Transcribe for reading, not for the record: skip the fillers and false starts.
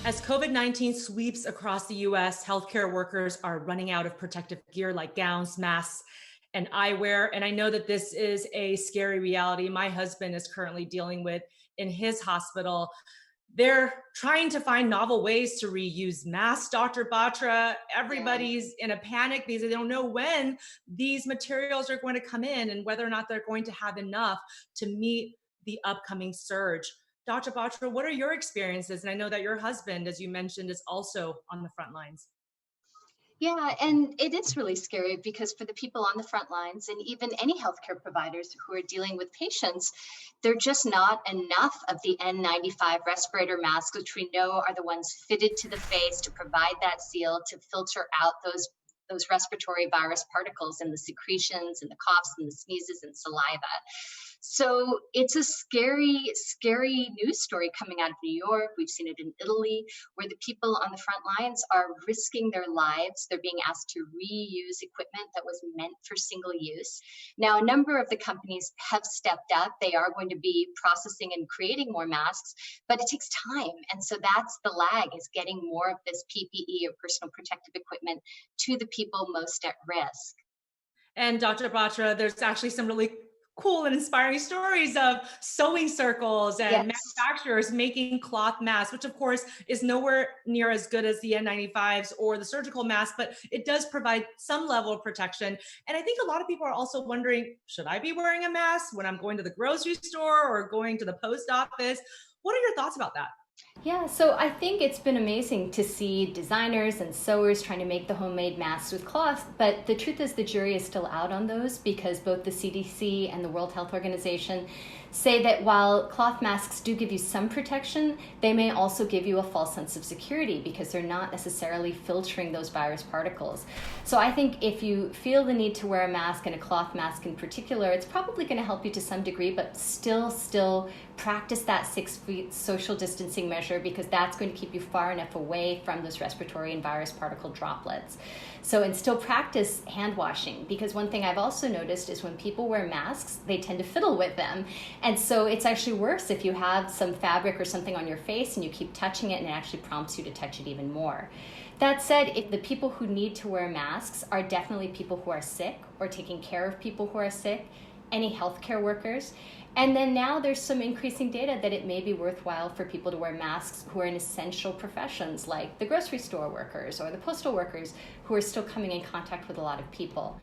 As COVID-19 sweeps across the US, healthcare workers are running out of protective gear like gowns, masks, and eyewear. And I know that this is a scary reality my husband is currently dealing with in his hospital. They're trying to find novel ways to reuse masks, Dr. Batra. Yeah. Everybody's in a panic because they don't know when these materials are going to come in and whether or not they're going to have enough to meet the upcoming surge. Dr. Batra, what are your experiences? And I know that your husband, as you mentioned, is also on the front lines. Yeah, and it is really scary because for the people on the front lines and even any healthcare providers who are dealing with patients, there are just not enough of the N95 respirator masks, which we know are the ones fitted to the face to provide that seal to filter out those respiratory virus particles and the secretions and the coughs and the sneezes and saliva. So it's a scary, scary news story coming out of New York. We've seen it in Italy, where the people on the front lines are risking their lives. They're being asked to reuse equipment that was meant for single use. Now, a number of the companies have stepped up. They are going to be processing and creating more masks, but it takes time. And so that's the lag, is getting more of this PPE or personal protective equipment to the people most at risk. And Dr. Batra, there's actually some really cool and inspiring stories of sewing circles and Yes. manufacturers making cloth masks, which of course is nowhere near as good as the N95s or the surgical mask, but it does provide some level of protection. And I think a lot of people are also wondering, should I be wearing a mask when I'm going to the grocery store or going to the post office? What are your thoughts about that? Yeah, so I think it's been amazing to see designers and sewers trying to make the homemade masks with cloth, but the truth is the jury is still out on those because both the CDC and the World Health Organization say that while cloth masks do give you some protection, they may also give you a false sense of security because they're not necessarily filtering those virus particles. So I think if you feel the need to wear a mask, and a cloth mask in particular, it's probably going to help you to some degree, but still practice that 6 feet social distancing measure because that's going to keep you far enough away from those respiratory and virus particle droplets. So, and still practice hand washing, because one thing I've also noticed is when people wear masks, they tend to fiddle with them. And so it's actually worse if you have some fabric or something on your face and you keep touching it and it actually prompts you to touch it even more. That said, if the people who need to wear masks are definitely people who are sick or taking care of people who are sick, any healthcare workers. And then now there's some increasing data that it may be worthwhile for people to wear masks who are in essential professions like the grocery store workers or the postal workers who are still coming in contact with a lot of people.